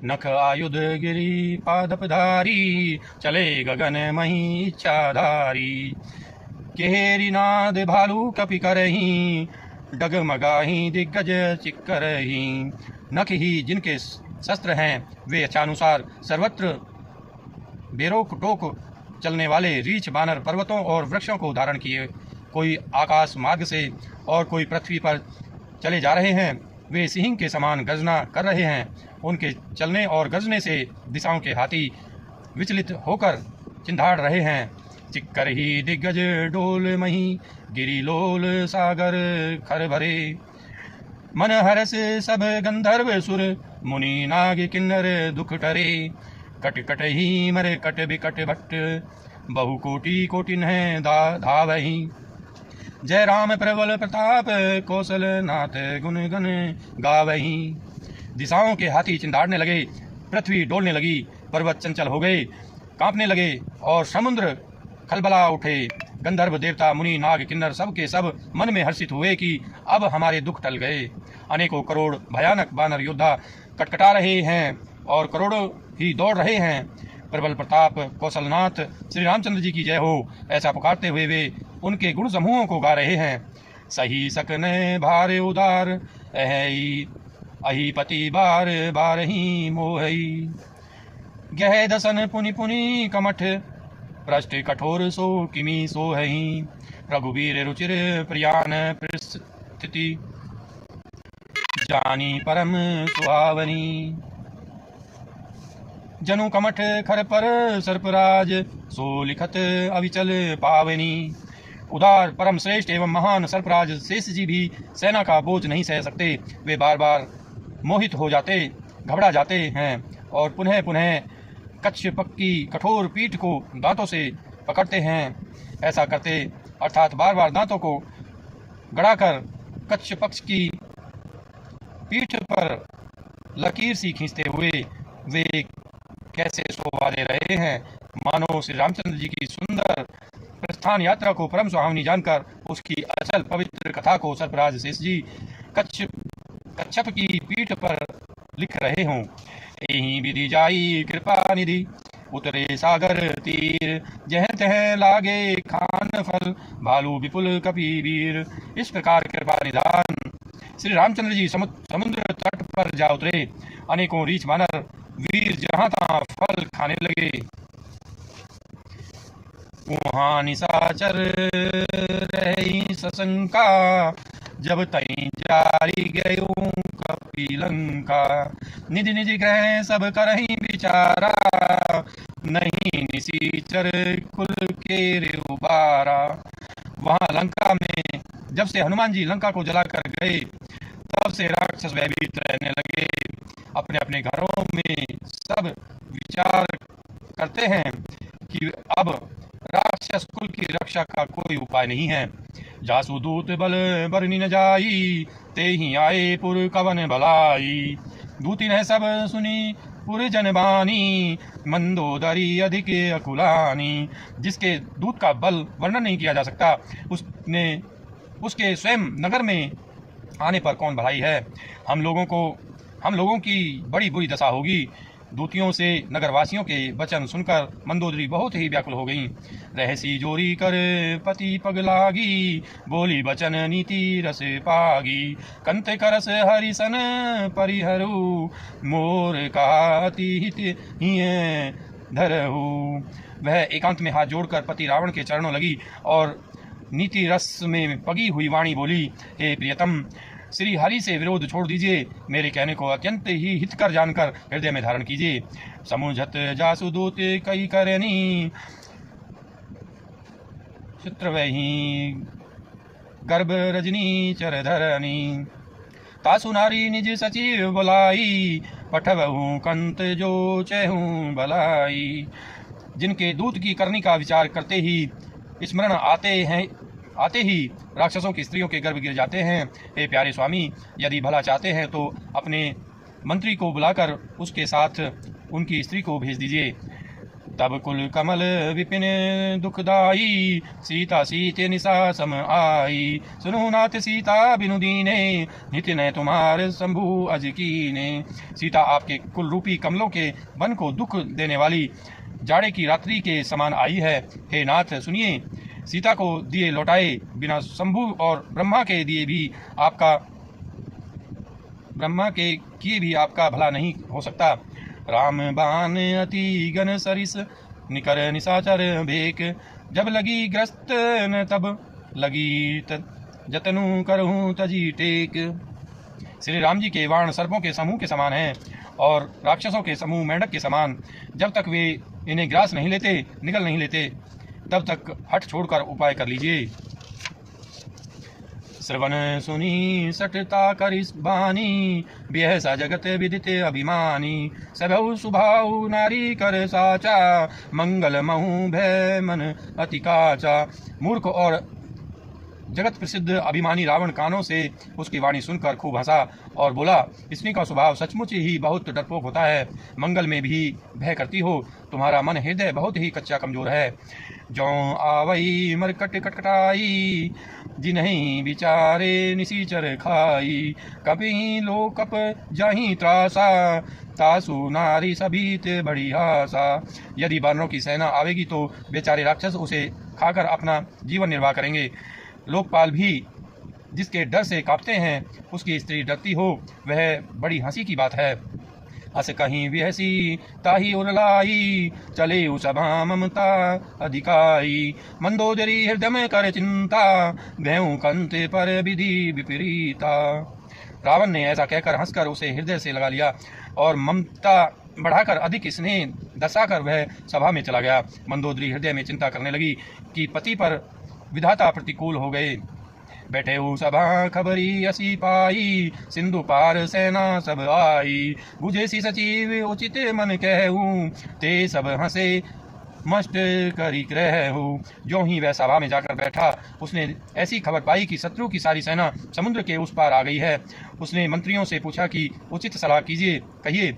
नख आयुध गिरी पादपधारी, चले गगन मही इच्छाधारी। केहरी नाद भालू कपि करही, डगमगाही दिग्गज चिक्करही। नख ही जिनके शस्त्र हैं वे इच्छानुसार सर्वत्र बेरोक टोक चलने वाले रीछ बानर पर्वतों और वृक्षों को धारण किए, कोई आकाश मार्ग से और कोई पृथ्वी पर चले जा रहे हैं। वे सिंह के समान गर्जना कर रहे हैं। उनके चलने और गरजने से दिशाओं के हाथी विचलित होकर चिंधाड़ रहे हैं। चिक्कर ही दिग्गज डोल मही, गिरिलोल सागर खर भरे। मन हरस सब गंधर्व सुर, मुनि नाग किन्नर दुख टरे। कट कट ही मरे कट बिकट भट्ट, बहु कोटि कोटिन है धावही। जय राम प्रबल प्रताप, कौशल नाथ गुण गण गावही। दिशाओं के हाथी चिंधाड़ने लगे, पृथ्वी डोलने लगी, पर्वत चंचल हो गए, कांपने लगे और समुद्र खलबला उठे। गंधर्व देवता मुनि नाग किन्नर सब के सब मन में हर्षित हुए कि अब हमारे दुख टल गए। अनेकों करोड़ भयानक बानर योद्धा कटकटा रहे हैं और करोड़ों ही दौड़ रहे हैं। प्रबल प्रताप कौशलनाथ श्री रामचंद्र जी की जय हो, ऐसा पुकारते हुए वे उनके गुण समूहों को गा रहे हैं। सही सकने भारे उदार, अहि अहिपति बार बारही मोहई। गह दसन पुनि पुनि कमठ, पृष्ठ कठोर सो किमी सोहई। रघुवीर रुचिर प्रियान परिस्थिति, जानी परम सुहावनी। जनु कमठ खर पर सर्पराज, सो लिखत अविचल पावनी। उदार परम श्रेष्ठ एवं महान सर्पराज शेष जी भी सेना का बोझ नहीं सह सकते। वे बार बार मोहित हो जाते, घबरा जाते हैं और पुनः पुनः कच्छप की कठोर पीठ को दांतों से पकड़ते हैं। ऐसा करते अर्थात बार बार दांतों को गड़ाकर कच्छप की पीठ पर लकीर सी खींचते हुए वे कैसे शोभा दे रहे हैं, मानो श्री रामचंद्र जी की सुंदर प्रस्थान यात्रा को परम सुहावनी जानकर उसकी अचल पवित्र कथा को सर्पराज शेष जी कच्छप की पीठ पर लिख रहे हों। यही विधि जाई कृपा निधि, उतरे सागर तीर। जह तह लागे खान फल, भालू विपुल कपि वीर। इस प्रकार कृपा निधान श्री रामचंद्र जी समुद्र तट पर जा उतरे। अनेकों रीछ बानर वीर जहां तहां फल खाने लगे। वहां निशाचर रही सशंका, जब तई जारी गयो कपिलंका। निज निज ग्रह सब करही विचारा, नहीं निशाचर कुल के रे उबारा। वहां लंका में जब से हनुमान जी लंका को जलाकर गए, तब से राक्षस भयभीत रहने लगे। अपने अपने घरों में सब विचार करते हैं कि अब राक्षस कुल की रक्षा का कोई उपाय नहीं है। जासु दूत बल बरनी न जाई, ते ही आए पुर कवन भलाई। दूती ने सब सुनी पुर जनबानी, मंदोदरी अधिक अकुलानी। जिसके दूत का बल वर्णन नहीं किया जा सकता, उसके स्वयं नगर में आने पर कौन भलाई है। हम लोगों की बड़ी बुरी दशा होगी। दूतियों से नगरवासियों के वचन सुनकर मंदोदरी बहुत ही व्याकुल हो गईं। रहसी जोरी कर पति पग लागी, बोली वचन नीति रस पागी। कंत करस हरिसन परिहरु, मोर का अति हित हिय धरहु। वह एकांत में हाथ जोड़कर पति रावण के चरणों लगी और नीति रस में पगी हुई वाणी बोली, हे प्रियतम, श्री हरि से विरोध छोड़ दीजिए। मेरे कहने को अत्यंत ही हितकर जानकर हृदय में धारण कीजिए। समुझत जासु दूत कई करनी, चित्रवही गर्भ रजनी चरधरनी। तासु नारी निज सचिव बुलाई, पठवहूँ कंत जो चहूँ भलाई। जिनके दूत की करनी का विचार करते ही स्मरण आते ही राक्षसों की स्त्रियों के गर्भ गिर जाते हैं। हे प्यारे स्वामी, यदि भला चाहते हैं तो अपने मंत्री को बुलाकर उसके साथ उनकी स्त्री को भेज दीजिए। तब कुल कमल विपिन दुखदाई, सीता सीते निशा सम आई। सुनो नाथ सीता बिनु दीने, नित्य न तुम्हारे शंभु अज कीने। सीता आपके कुल रूपी कमलों के वन को दुख देने वाली जाड़े की रात्रि के समान आई है। हे नाथ सुनिए, सीता को दिए लौटाए बिना शंभु और ब्रह्मा के किए भी आपका भला नहीं हो सकता। राम बाण अति गण सरिस, निकर निशाचर भेक। जब लगी ग्रस्त न तब लगी जतनु करहूं तजी टेक। श्री राम जी के वाण सर्पों के समूह के समान हैं और राक्षसों के समूह मेंढक के समान। जब तक वे इन्हें ग्रास नहीं लेते, निगल नहीं लेते, तब तक हट छोड़कर उपाय कर लीजिए। श्रवण सुनी सटता करिस बानी, बेहसा जगत विदित अभिमानी। सबहु सुभाऊ नारी कर साचा, मंगल महु भय मन अति काचा। मूर्ख और जगत प्रसिद्ध अभिमानी रावण कानों से उसकी वाणी सुनकर खूब हंसा और बोला, स्त्री का स्वभाव सचमुच ही बहुत डरपोक होता है, मंगल में भी भय करती हो। तुम्हारा मन हृदय बहुत ही कच्चा कमजोर है। जो आवई मरकट कटकटाई, जिन्हीं विचारे निसीचर खाई। कभी लो कप जाही त्रासा, तासु नारी सभी ते बड़ी आशा। यदि वानरों की सेना आवेगी तो बेचारे राक्षस उसे खाकर अपना जीवन निर्वाह करेंगे। लोकपाल भी जिसके डर से कांपते हैं, उसकी स्त्री डरती हो, वह बड़ी हंसी की बात है। अस कहीं विहसी ताही उरलाई, चले सभा ममता अधिकाई। मंदोदरी हृदय में कर चिंता, भयउ कंते पर विधि विपरीता। रावण ने ऐसा कहकर हंसकर उसे हृदय से लगा लिया और ममता बढ़ाकर अधिक स्नेह दर्शाकर वह सभा में चला गया। मंदोदरी हृदय में चिंता करने लगी कि पति पर विधाता प्रतिकूल हो गए। बैठे हो सभा खबरी असी पाई, सिंधु पार सेना सब आई। बुझे सी सचिव उचित मन कहूँ, ते सब हंसे मस्त करी रहूँ। जो ही वह सभा में जाकर बैठा, उसने ऐसी खबर पाई कि शत्रु की सारी सेना समुद्र के उस पार आ गई है। उसने मंत्रियों से पूछा कि उचित सलाह कीजिए, कहिए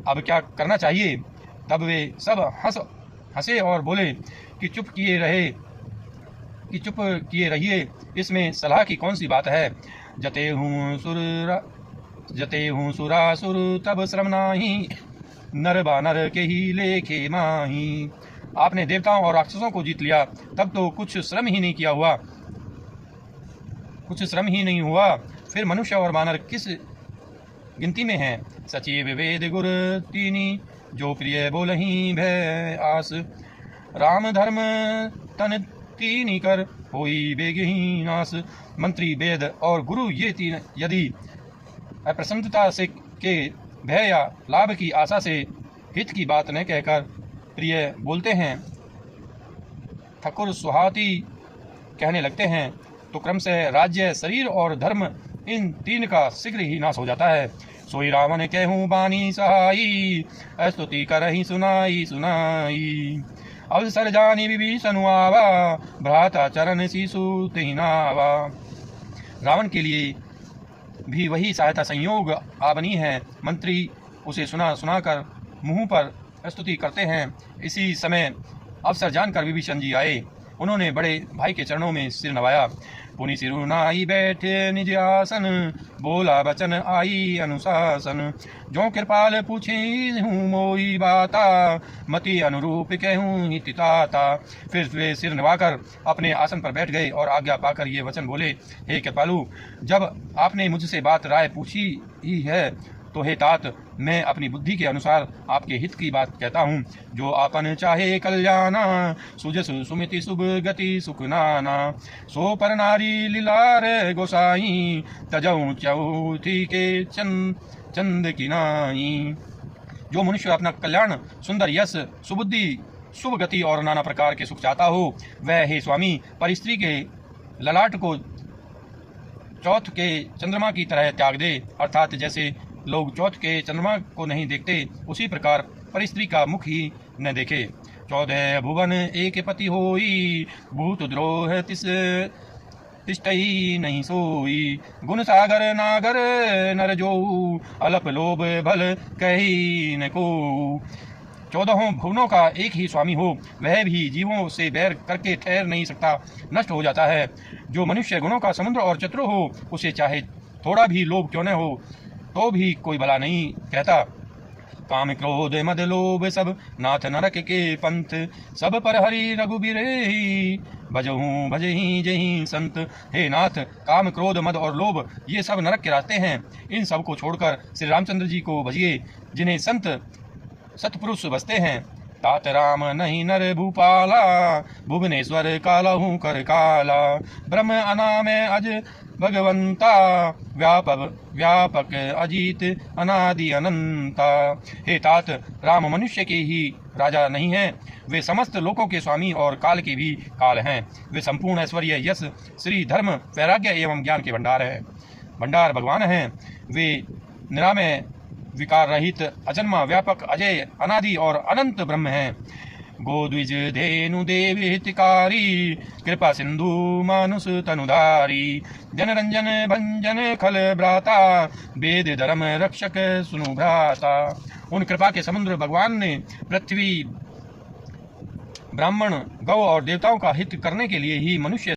अब क्या करना चाहिए। तब वे सब हंसे और बोले कि चुप किए रहिए, इसमें सलाह की कौन सी बात है। जते हूँ सुरासुर तब श्रम नाही, नर बानर के ही लेखे माही। आपने देवताओं और राक्षसों को जीत लिया, तब तो कुछ श्रम ही नहीं हुआ, फिर मनुष्य और बानर किस गिनती में हैं। सचिव वेद गुर तीनी, जो प्रिय बोलही भय आस। राम धर्म तन तीनी कर, होई बेगही नास। मंत्री वेद और गुरु ये तीन यदि अप्रसन्नता से के भय या लाभ की आशा से हित की बात न कहकर प्रिय बोलते हैं, ठकुर सुहाती कहने लगते हैं, तो क्रम से राज्य, शरीर और धर्म इन तीन का शीघ्र ही नाश हो जाता है। सोई रावण कहूँ बानी सहाई, स्तुति करही सुनाई सुनाई। अवसर जानी विभीषण आवा, भ्राता चरण शिशु तिहि नावा। रावण के लिए भी वही सहायता संयोग आवनी है। मंत्री उसे सुनाकर मुंह पर स्तुति करते हैं। इसी समय अवसर जानकर विभीषण जी आए। उन्होंने बड़े भाई के चरणों में सिर नवाया। पुनि सिरुनाई बैठे निज आसन, बोला बचन आई अनुशासन। जो कृपाल पूछे हूँ मोई बाता, मति अनुरूप कहूँ हितिताता। फिर वे सिर नवाकर अपने आसन पर बैठ गए और आज्ञा पाकर ये वचन बोले, हे कृपालु, जब आपने मुझसे बात राय पूछी ही है, तो हे तात, मैं अपनी बुद्धि के अनुसार आपके हित की बात कहता हूँ। जो आपन चाहे कल्याणा, सुजस सुमिति शुभ गति सुख नाना। सो पर नारी लीलार गोसाई, तजऊ चौथी के चंद की नाई। जो मनुष्य अपना कल्याण, सुंदर यश, सुबुद्धि, शुभ गति और नाना प्रकार के सुख चाहता हो, वह हे स्वामी पर स्त्री के ललाट को चौथ के चंद्रमा की तरह त्याग दे। अर्थात जैसे लोग चौथ के चंद्रमा को नहीं देखते, उसी प्रकार पर स्त्री का मुख ही न देखे। 14 भुवन एक पति होई, भूत द्रोह तिष्ठई नहीं सोई। गुण सागर नागर नर जो, अलप लोभ भल कही न को। 14 भुवनों का एक ही स्वामी हो, वह भी जीवों से बैर करके ठहर नहीं सकता, नष्ट हो जाता है। जो मनुष्य गुणों का समुद्र और चतुर हो, उसे चाहे थोड़ा भी लोभ क्यों न हो, तो भी कोई भला नहीं कहता। काम क्रोध मद लोभ सब नाथ नरक के पंथ, सब पर हरि रघुबीर ही भजहूँ भजही जही संत। हे नाथ, काम क्रोध मद और लोभ ये सब नरक के रास्ते हैं। इन सब को छोड़कर श्री रामचंद्र जी को भजिए, जिन्हें संत सतपुरुष बसते हैं। तात राम नहीं नर भूपाला, भुवनेश्वर कालहूँ कर काला। ब्रह्म अनामय अज भगवंता, व्यापक अजीत अनादि अनंता। हे तात, राम मनुष्य के ही राजा नहीं हैं, वे समस्त लोकों के स्वामी और काल के भी काल हैं। वे संपूर्ण ऐश्वर्य यश श्री धर्म वैराग्य एवं ज्ञान के भंडार भगवान हैं। वे निरामय विकार रहित अजन्मा व्यापक अजय अनादि और अनंत ब्रह्म हैं। गोद्विज धेनु देवी हितकारी, कृपा सिंधु मानुष तनुधारी। जनरंजन भंजन खल भ्राता, वेद धर्म रक्षक सुनु भ्राता। उन कृपा के समुद्र भगवान ने पृथ्वी, ब्राह्मण, गौ और देवताओं का हित करने के लिए ही मनुष्य